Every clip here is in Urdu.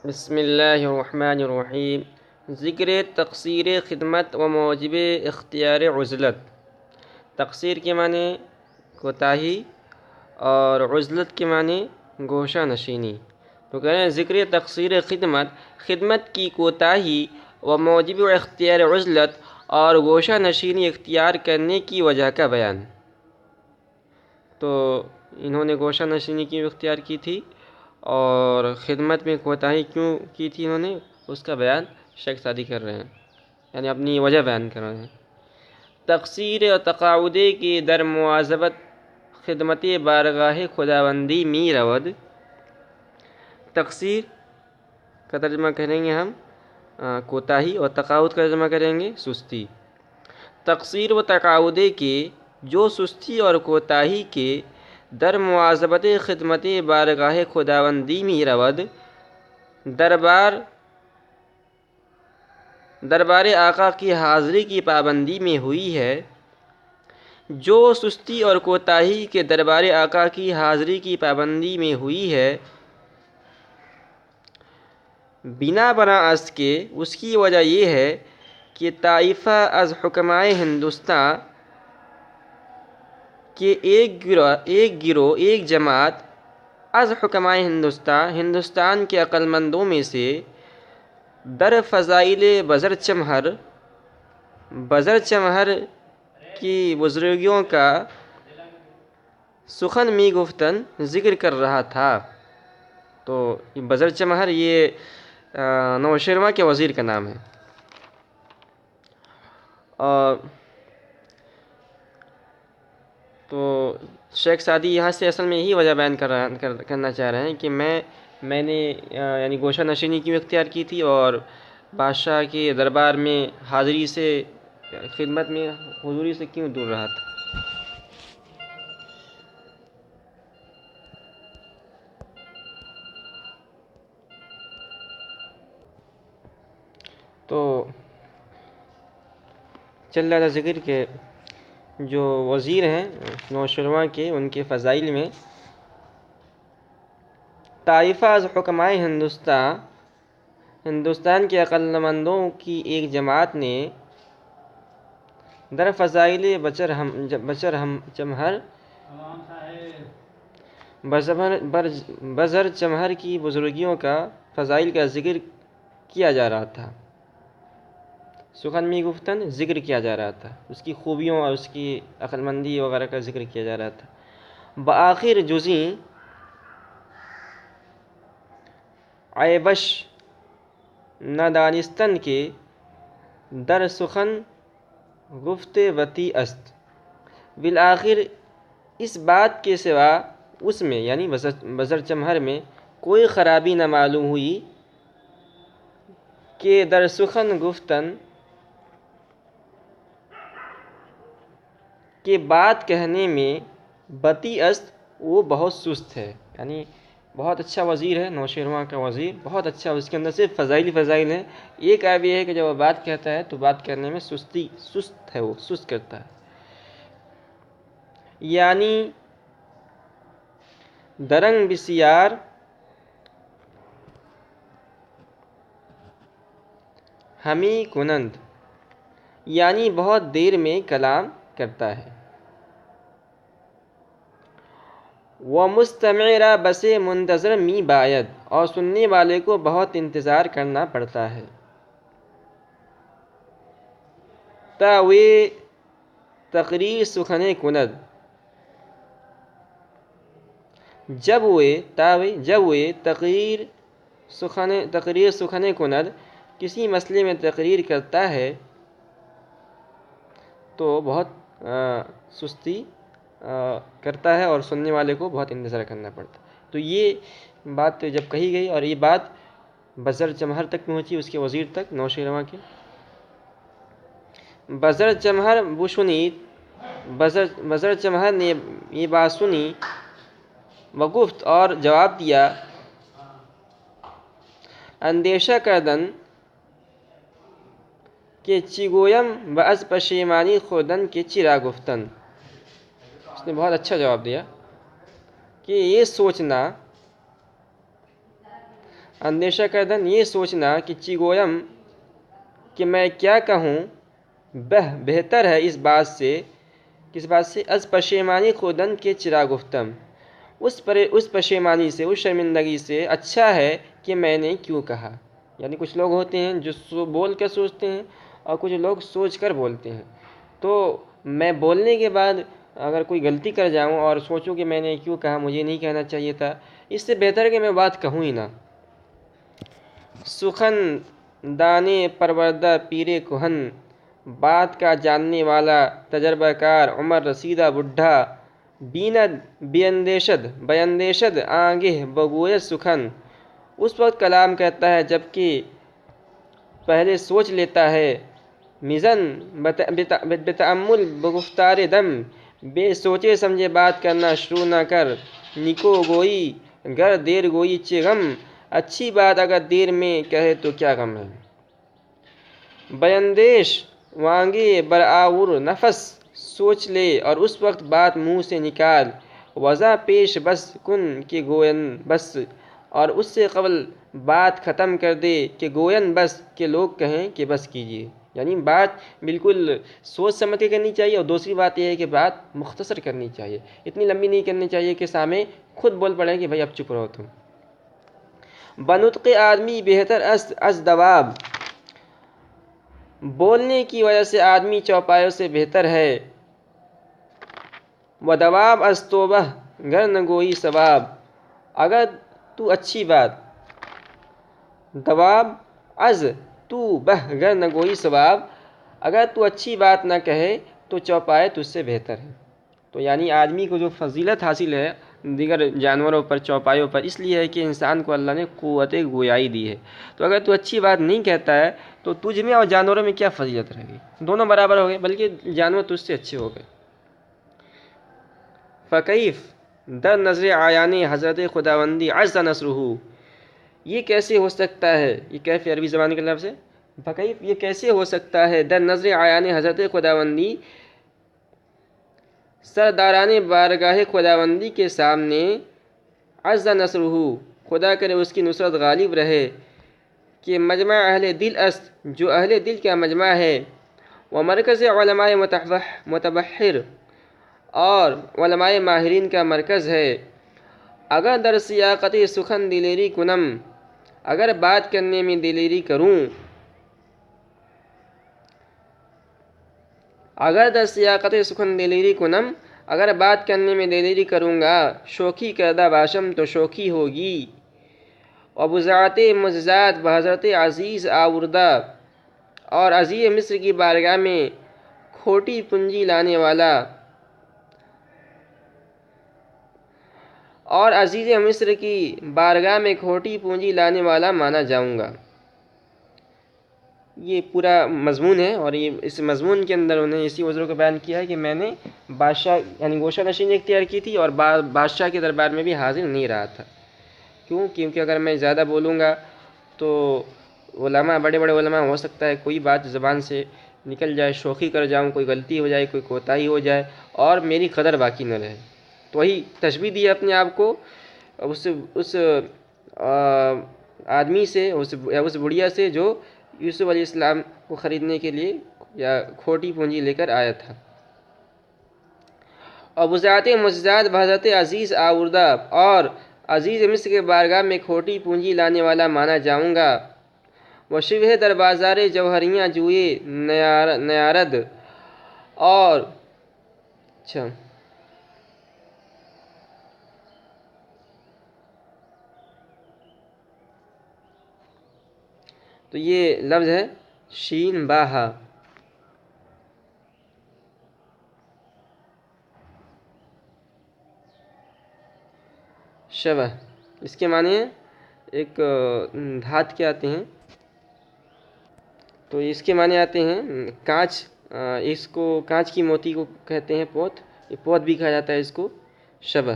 بسم اللہ الرحمن الرحیم۔ ذکر تقصیر خدمت و موجب اختیار عزلت۔ تقصیر کے معنی کوتاہی اور عزلت کے معنی گوشہ نشینی۔ تو کہہ رہے ہیں ذکر تقصیر خدمت کی کوتاہی و موجب اختیار عزلت اور گوشہ نشینی اختیار کرنے کی وجہ کا بیان۔ تو انہوں نے گوشہ نشینی کیوں اختیار کی تھی اور خدمت میں کوتاہی کیوں کی تھی انہوں نے، اس کا بیان شیخ سعدی کر رہے ہیں، یعنی اپنی وجہ بیان کر رہے ہیں۔ تقصیر و تقاعدے کی در مواظبت خدمت بارگاہ خداوندی می رود۔ تقصیر کا ترجمہ کریں گے ہم کوتاہی، اور تقاعد کا ترجمہ کریں گے سستی۔ تقصیر و تقاعدے کے جو سستی اور کوتاہی کے در مواظبت خدمت بارگاہ خداوندی می رود، دربار آقا کی حاضری کی پابندی میں ہوئی ہے۔ جو سستی اور کوتاہی کے دربار آقا کی حاضری کی پابندی میں ہوئی ہے، بنا اس کے اس کی وجہ یہ ہے کہ طائفہ از حکمائے ہندوستان کہ ایک جماعت از حکمائے ہندوستان کے عقل مندوں میں سے در فضائل بزر چمہر کی بزرگیوں کا سخن می گفتن ذکر کر رہا تھا۔ تو بزر چمہر یہ نوشیروان کے وزیر کا نام ہے۔ اور تو شیخ سعدی یہاں سے اصل میں یہی وجہ بیان کرنا چاہ رہے ہیں کہ میں نے یعنی گوشہ نشینی کیوں اختیار کی تھی اور بادشاہ کے دربار میں حاضری سے، خدمت میں حضوری سے کیوں دور رہا تھا۔ تو چل رہا تھا ذکر کہ جو وزیر ہیں نوشیروان کے، ان کے فضائل میں طائفہ از حکمائے ہندوستان کے عقل مندوں کی ایک جماعت نے در فضائل بزر چمہر کی بزرگیوں کا فضائل کا ذکر کیا جا رہا تھا۔ سخن می گفتن ذکر کیا جا رہا تھا، اس کی خوبیوں اور اس کی عقل مندی وغیرہ کا ذکر کیا جا رہا تھا۔ بآخر جزیں عیبش نہ دانستن کے در سخن گفت وطی است۔ بالآخر اس بات کے سوا اس میں یعنی بزر چمہر میں کوئی خرابی نہ معلوم ہوئی کہ در سخن گفتن کہ بات کہنے میں بطی است، وہ بہت سست ہے، یعنی بہت اچھا وزیر ہے نوشیروان کا وزیر، بہت اچھا، اس کے اندر صرف فضائل ہیں۔ ایک عیب یہ ہے کہ جب وہ بات کہتا ہے تو بات کرنے میں سست ہے، وہ سست کرتا ہے۔ یعنی درنگ بسیار ہمی کنند، یعنی بہت دیر میں کلام کرتا ہے۔ وہ مستمع را بسے منتظر می باید، اور سننے والے کو بہت انتظار کرنا پڑتا ہے۔ تا وے تقریر سخنے کند، جب وہ تقریر سخنے کند کسی مسئلے میں تقریر کرتا ہے تو بہت سستی کرتا ہے اور سننے والے کو بہت انتظار کرنا پڑتا ہے۔ تو یہ بات جب کہی گئی اور یہ بات بزر چمہر تک پہنچی، اس کے وزیر تک، نوشیروان کے، بزر چمہر نے یہ بات سنی، وگفت اور جواب دیا، اندیشہ کردن کہ چی گویم و از پشیمانی خوردن کے چرا گفتن۔ اس نے بہت اچھا جواب دیا کہ یہ سوچنا اندیشہ کردن یہ سوچنا کہ چی گویم کہ میں کیا کہوں، بہتر ہے اس بات سے، کس بات سے، از پشیمانی خودن کے چرا گفتم، اس پشیمانی سے، اس شرمندگی سے اچھا ہے کہ میں نے کیوں کہا۔ یعنی کچھ لوگ ہوتے ہیں جو بول کر سوچتے ہیں اور کچھ لوگ سوچ کر بولتے ہیں، تو میں بولنے کے بعد اگر کوئی غلطی کر جاؤں اور سوچوں کہ میں نے کیوں کہا، مجھے نہیں کہنا چاہیے تھا، اس سے بہتر ہے کہ میں بات کہوں ہی نہ۔ سخن دانے پروردہ پیر کہن، بات کا جاننے والا تجربہ کار عمر رسیدہ بڈھا، بیند بیندیشد آنگہ بگویت سخن، اس وقت کلام کہتا ہے جبکہ پہلے سوچ لیتا ہے، مزن بتأمل بگفتار دم، بے سوچے سمجھے بات کرنا شروع نہ کر، نکو گوئی گر دیر گوئی چے غم، اچھی بات اگر دیر میں کہے تو کیا غم ہے۔ بیندیش وانگے برآور نفس، سوچ لے اور اس وقت بات منہ سے نکال، وضع پیش بس کن کہ گوین بس، اور اس سے قبل بات ختم کر دے کہ گوین بس، کہ لوگ کہیں کہ بس کیجیے۔ یعنی بات بالکل سوچ سمجھ کے کرنی چاہیے، اور دوسری بات یہ ہے کہ بات مختصر کرنی چاہیے، اتنی لمبی نہیں کرنی چاہیے کہ سامنے خود بول پڑے کہ بھائی اب چپ رہو تم۔ بنطق آدمی بہتر از دواب، بولنے کی وجہ سے آدمی چوپایوں سے بہتر ہے، و دواب از توبہ گر نگوئی ثواب، اگر تو اچھی بات، دواب از تو بہ گر نگوئی ثواب، اگر تو اچھی بات نہ کہے تو چوپائے تجھ سے بہتر ہے۔ تو یعنی آدمی کو جو فضیلت حاصل ہے دیگر جانوروں پر، چوپایوں پر، اس لیے ہے کہ انسان کو اللہ نے قوت گویائی دی ہے۔ تو اگر تو اچھی بات نہیں کہتا ہے تو تجھ میں اور جانوروں میں کیا فضیلت رہے گی؟ دونوں برابر ہو گئے، بلکہ جانور تجھ سے اچھے ہو گئے۔ فکیف در نظر آیان حضرت خداوندی عز نصرہ، یہ کیسے ہو سکتا ہے، یہ کیف عربی زبان کا لفظ ہے، فکیف یہ کیسے ہو سکتا ہے، در نظر آیان حضرت خداوندی، سرداران بارگاہ خداوندی کے سامنے، عز نصرہ خدا کرے اس کی نصرت غالب رہے، کہ مجمع اہل دل است، جو اہل دل کا مجمع ہے، و مرکز علماء متبحر، اور علماء ماہرین کا مرکز ہے، اگر در سیاقت سخن دلیری کنم، اگر بات کرنے میں دلیری کروں، اگر در سیاقت سخن دلیری کنم، اگر بات کرنے میں دلیری کروں گا، شوخی کردہ باشم تو شوخی ہوگی، و بضاعت معجزات بحضرت عزیز آوردہ، اور عزیز مصر کی بارگاہ میں کھوٹی پونجی لانے والا، اور عزیز مصر کی بارگاہ میں کھوٹی پونجی لانے والا مانا جاؤں گا۔ یہ پورا مضمون ہے، اور یہ اس مضمون کے اندر انہیں اسی عذر کو بیان کیا ہے کہ میں نے بادشاہ یعنی گوشہ نشینی اختیار کی تھی، اور بادشاہ کے دربار میں بھی حاضر نہیں رہا تھا۔ کیونکہ اگر میں زیادہ بولوں گا تو علماء، بڑے بڑے علماء، ہو سکتا ہے کوئی بات زبان سے نکل جائے، شوخی کر جاؤں، کوئی غلطی ہو جائے، کوئی کوتاہی ہو جائے، اور میری قدر باقی نہ رہے۔ تو وہی تشبیہ دی اپنے آپ کو اس آدمی سے، اس بڑھیا سے جو یوسف علیہ السلام کو خریدنے کے لیے یا کھوٹی پونجی لے کر آیا تھا۔ اور وزارت معجزات بحضرت عزیز آوردہ، اور عزیز مصر کے بارگاہ میں کھوٹی پونجی لانے والا مانا جاؤں گا، وہ شبہ در بازار جوہریاں جوئے نیارد، اور اچھا تو یہ لفظ ہے شین باہا، شبہ، اس کے معنی ایک دھات کے آتے ہیں، تو اس کے معنی آتے ہیں کانچ، اس کو کانچ کی موتی کو کہتے ہیں پوت، یہ پوت بھی کہا جاتا ہے اس کو شبہ۔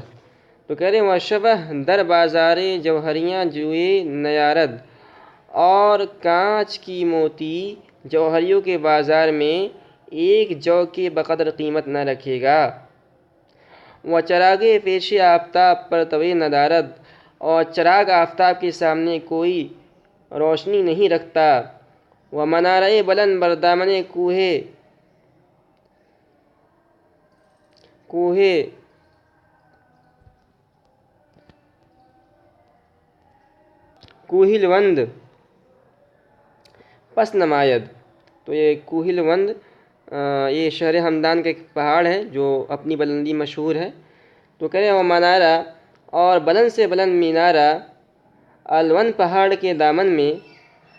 تو کہہ رہے ہیں وہ شبہ در بازار جوہریاں جوئے نیارد، اور کانچ کی موتی جوہریوں کے بازار میں ایک جو کے بقدر قیمت نہ رکھے گا، وہ چراغ پیش آفتاب پر توے ندارد، اور چراغ آفتاب کے سامنے کوئی روشنی نہیں رکھتا۔ وہ منارۂ بلند بردامن کوہلوند پس نماید۔ تو یہ کوہلوند یہ شہر ہمدان کا ایک پہاڑ ہے جو اپنی بلندی مشہور ہے۔ تو کہہ رہے ہیں وہ منارہ اور بلند سے بلند مینارہ الوند پہاڑ کے دامن میں،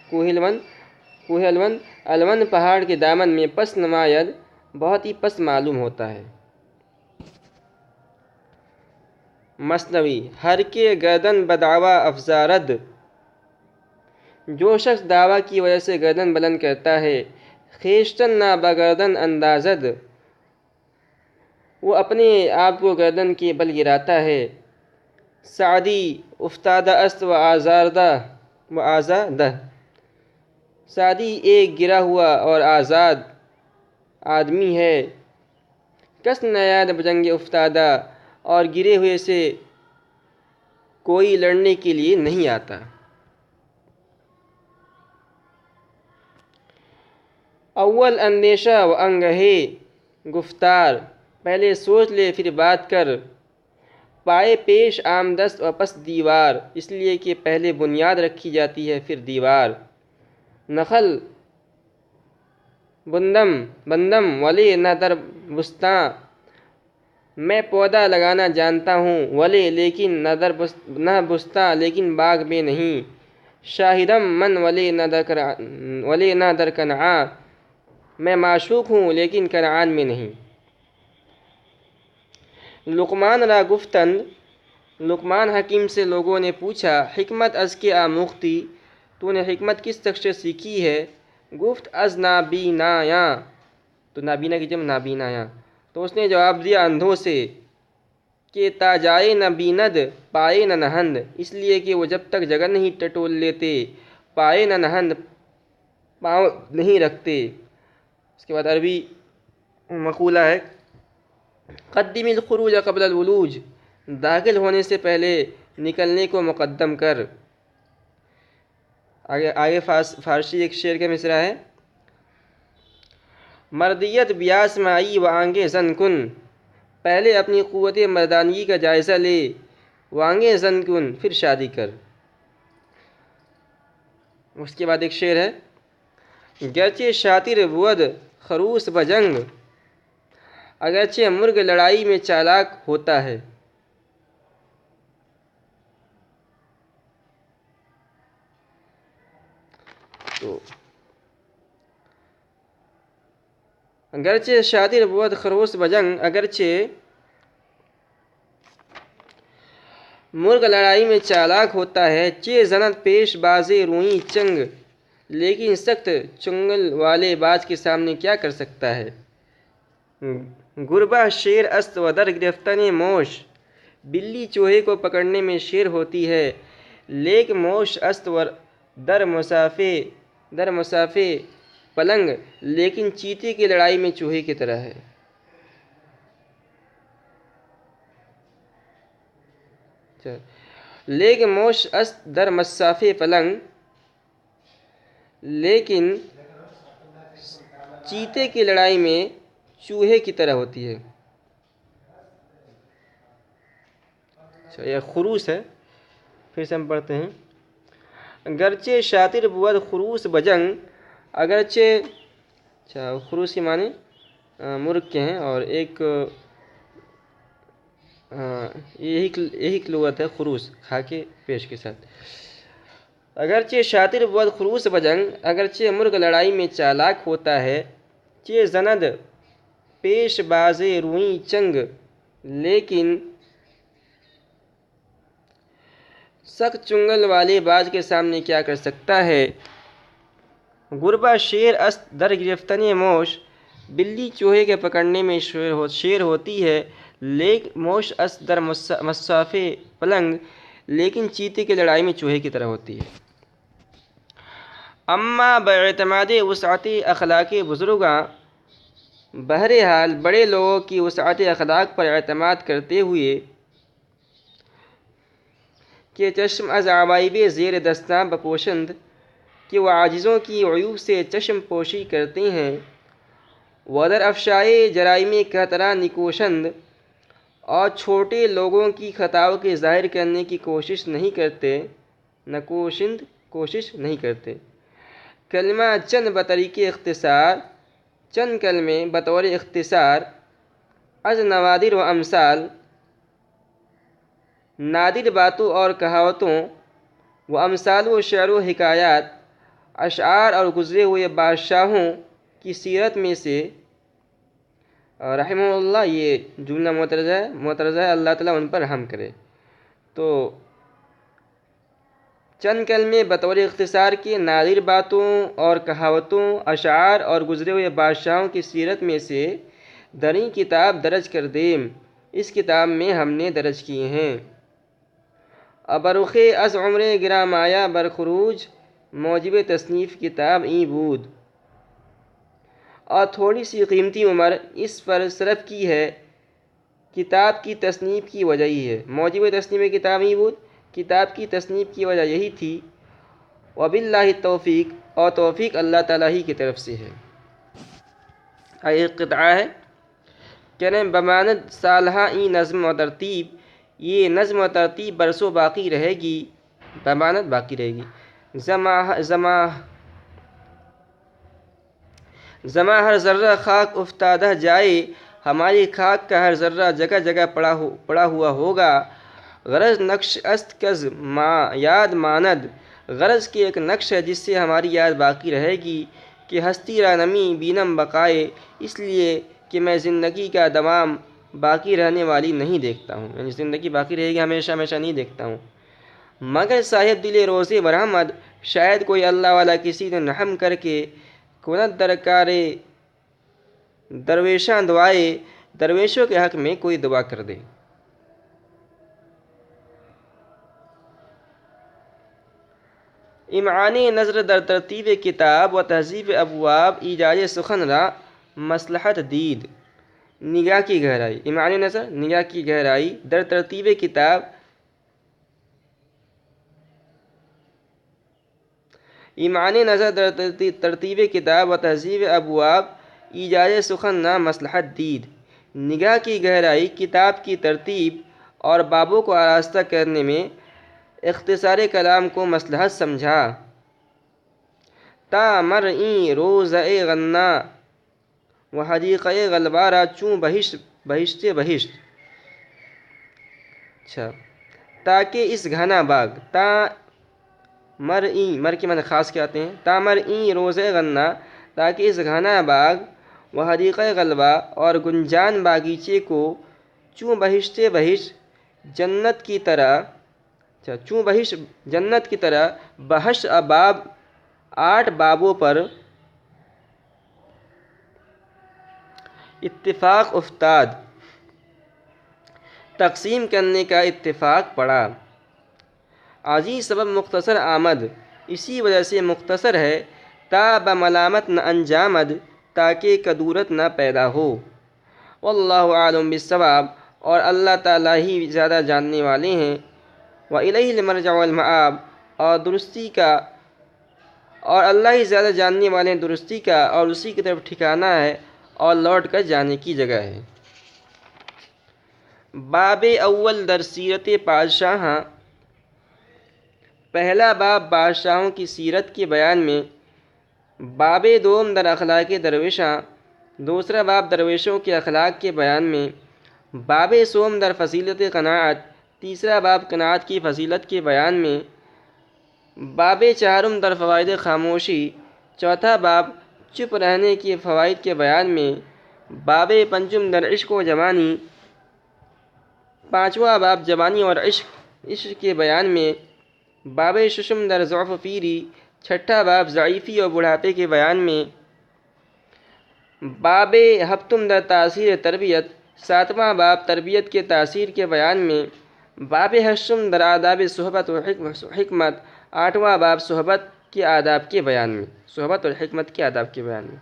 کوہلوند الوند پہاڑ کے دامن میں پس نماید بہت ہی پس معلوم ہوتا ہے۔ مثنوی ہر کے گردن بدعویٰ افزارد، جو شخص دعویٰ کی وجہ سے گردن بلند کرتا ہے، خیشتن نا بگردن اندازد، وہ اپنے آپ کو گردن کے بل گراتا ہے۔ سعدی افتادہ است و آزادہ، سعدی ایک گرا ہوا اور آزاد آدمی ہے۔ کس نیاد بجنگ افتادہ، اور گرے ہوئے سے کوئی لڑنے کے لیے نہیں آتا۔ اول اندیشہ و انگہے گفتار، پہلے سوچ لے پھر بات کر۔ پائے پیش آمدست و پس دیوار، اس لیے کہ پہلے بنیاد رکھی جاتی ہے پھر دیوار۔ نخل بندم ولی نہ در بستاں، میں پودا لگانا جانتا ہوں ولی لیکن نہ بستاں لیکن باغ میں نہیں۔ شاہدم من ولی نہ در کنعاں، میں معشوق ہوں لیکن کنعان میں نہیں۔ لقمان را گفتند، لقمان حکیم سے لوگوں نے پوچھا، حکمت از کے آموختی، تو نے حکمت کس شخص سے سیکھی ہے؟ گفت از نابینایاں، تو نابینا کی جمع نابینایاں، تو اس نے جواب دیا اندھوں سے، کہ تا جائے نہ بیند پائے نہ نہند، اس لیے کہ وہ جب تک جگہ نہیں ٹٹول لیتے پائے نہ نہند پاؤں نہیں رکھتے۔ اس کے بعد عربی مقولہ ہے، قدم الخروج قبل الولوج، داخل ہونے سے پہلے نکلنے کو مقدم کر۔ آگے فارسی ایک شعر کا مصرع ہے، مردیت بیاس مائی و آنگے زن کن، پہلے اپنی قوت مردانگی کا جائزہ لے، وانگے زن کن، پھر شادی کر۔ اس کے بعد ایک شعر ہے، گرچہ شاطر بود خروس بجنگ، اگرچہ مرغ لڑائی میں چالاک ہوتا ہے۔ تو اگرچہ شاطر بود خروس بجنگ، اگرچہ مرغ لڑائی میں چالاک ہوتا ہے، چہ زند پیش باز روئیں چنگ، لیکن سخت چنگل والے باز کے سامنے کیا کر سکتا ہے۔ گربہ شیر است و در گرفتن موش، بلی چوہے کو پکڑنے میں شیر ہوتی ہے، لیک موش است و در مسافے پلنگ، لیکن چیتے کی لڑائی میں چوہے کی طرح ہے۔ لیک موش است در مسافے پلنگ، لیکن چیتے کی لڑائی میں چوہے کی طرح ہوتی ہے۔ یہ خروس ہے، پھر سے ہم پڑھتے ہیں، گرچہ شاطر بود خروس بجنگ، اگرچہ خروس کے معنی مرغ کے ہیں، اور ایک یہی لغت ہے خروس، کھا کے پیش کے ساتھ۔ اگرچہ شاطر بود خروس بجنگ، اگرچہ مرغ لڑائی میں چالاک ہوتا ہے، چہ زند پیش باز روئیں چنگ، لیکن سخت چنگل والے باز کے سامنے کیا کر سکتا ہے۔ گربہ شیر است در گرفتن موش، بلی چوہے کے پکڑنے میں شیر ہوتی ہے، لیک موش است در مسافے پلنگ، لیکن چیتے کی لڑائی میں چوہے کی طرح ہوتی ہے۔ اما باعتماد وسعت اخلاق بزرگاں، بہرحال بڑے لوگوں کی وسعت اخلاق پر اعتماد کرتے ہوئے، کہ چشم از عوائب زیر دستاں بپوشند کہ وہ عاجزوں کی عیوب سے چشم پوشی کرتے ہیں، ودر افشائے جرائم کہترا نکوشند، اور چھوٹے لوگوں کی خطاؤں کے ظاہر کرنے کی کوشش نہیں کرتے، نکوشند کوشش نہیں کرتے۔ کلمہ چند بطریق اختصار، چند کلمے بطور اختصار، از نوادر و امثال، نادر باتوں اور کہاوتوں، و امثال و شعر و حکایات، اشعار اور گزرے ہوئے بادشاہوں کی سیرت میں سے۔ رحمہ اللہ، یہ جملہ معترضہ ہے، اللہ تعالیٰ ان پر رحم کرے۔ تو چند کلمے بطور اختصار کے نادر باتوں اور کہاوتوں، اشعار اور گزرے ہوئے بادشاہوں کی سیرت میں سے دریں کتاب درج کر دیم، اس کتاب میں ہم نے درج کیے ہیں۔ ابرخ از عمر گرام آیا برخروج، موجب تصنیف کتاب این بود، اور تھوڑی سی قیمتی عمر اس پر صرف کی ہے، کتاب کی تصنیف کی وجہ ہی ہے۔ موجب تصنیف کتاب این بود، کتاب کی تصنیف کی وجہ یہی تھی۔ وباللہ توفیق، اور توفیق اللہ تعالیٰ ہی کی طرف سے ہے۔ ایک قطعہ ہے، کہنے بماند سالہا این نظم و ترتیب، یہ نظم و ترتیب برسوں باقی رہے گی، بماند باقی رہے گی۔ زماں ہر ذرہ خاک افتادہ جائے، ہماری خاک کا ہر ذرہ جگہ جگہ پڑا ہوا ہوگا۔ غرض نقش است کز یاد ماند، غرض کی ایک نقش ہے جس سے ہماری یاد باقی رہے گی، کہ ہستی را نمی بینم بقائے، اس لیے کہ میں زندگی کا دوام باقی رہنے والی نہیں دیکھتا ہوں، یعنی زندگی باقی رہے گی ہمیشہ ہمیشہ نہیں دیکھتا ہوں۔ مگر صاحب دل روزے برآمد، شاید کوئی اللہ والا کسی دن رحم کر کے کند درکار درویشاں دعائے، درویشوں کے حق میں کوئی دعا کر دے۔ امعان نظر در ترتیب کتاب و تہذیب ابواب، ایجاز سخن را مصلحت دید۔ نگاہ کی گہرائی، امعان نظر نگاہ کی گہرائی، در ترتیب کتاب، امعان نظر در ترتیب کتاب و تہذیب ابواب، ایجاز سخن را مصلحت دید۔ نگاہ کی گہرائی، کتاب کی ترتیب اور بابوں کو آراستہ کرنے میں اختصار کلام کو مصلحت سمجھا۔ تا مرئیں روضۂ غنا و حدیقۂ غلبہ را چوں بہشت بہشت، اچھا، تاکہ اس گھنا باغ، تا مرئیں، مر کے معنی خاص کے آتے ہیں، تا مرئیں روضۂ غنا، تاکہ اس گھنا باغ و حدیقۂ غلبہ اور گنجان باغیچے کو چوں بہشت بہشت جنت کی طرح، چوں بہشت جنت کی طرح بہشت اباب 8 بابوں پر اتفاق افتاد، تقسیم کرنے کا اتفاق پڑا۔ عزیز سبب مختصر آمد، اسی وجہ سے مختصر ہے، تا بملامت نہ انجامد، تاکہ کدورت نہ پیدا ہو۔ واللہ عالم بالصواب، اور اللہ تعالیٰ ہی زیادہ جاننے والے ہیں۔ وإلیہ المرجع والمآب، اور درستی کا، اور اللہ ہی زیادہ جاننے والے ہیں درستی کا، اور اسی کی طرف ٹھکانہ ہے اور لوٹ کر جانے کی جگہ ہے۔ باب اول در سیرت بادشاہاں، پہلا باب بادشاہوں کی سیرت کے بیان میں۔ باب دوم در اخلاق درویشاں، دوسرا باب درویشوں کے اخلاق کے بیان میں۔ باب سوم در فضیلت قناعت، تیسرا باب قناعت کی فضیلت کے بیان میں۔ باب چہارم در فوائد خاموشی، چوتھا باب چپ رہنے کے فوائد کے بیان میں۔ باب پنجم در عشق و جوانی، پانچواں باب جوانی اور عشق کے بیان میں۔ باب ششم در ضعف و پیری، چھٹا باب ضعیفی اور بڑھاپے کے بیان میں۔ باب ہفتم در تاثیر تربیت، ساتواں باب تربیت کے تاثیر کے بیان میں۔ باب ہشتم در آداب صحبت و حکمت، آٹھواں باب صحبت کے آداب کے بیان میں، صحبت اور حکمت کے آداب کے بیان میں۔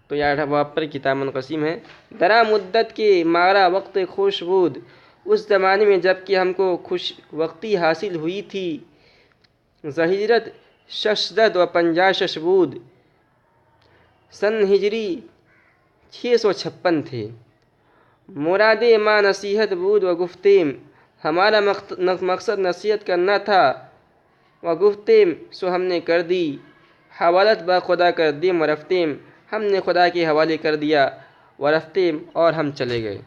تو یہ 8 ابواب پر کتاب منقسم ہے۔ درا مدت کے مارا وقت خوش بود، اس زمانے میں جب کہ ہم کو خوش وقتی حاصل ہوئی تھی، ظہیرت 650 بود سن ہجری 656 تھے۔ مراد ما نصیحت بود و گفتیم، ہمارا مقصد نصیحت کرنا تھا، و گفتیم سو ہم نے کر دی، حوالت با خدا کر دیم و رفتیم، ہم نے خدا کے حوالے کر دیا، و رفتیم اور ہم چلے گئے۔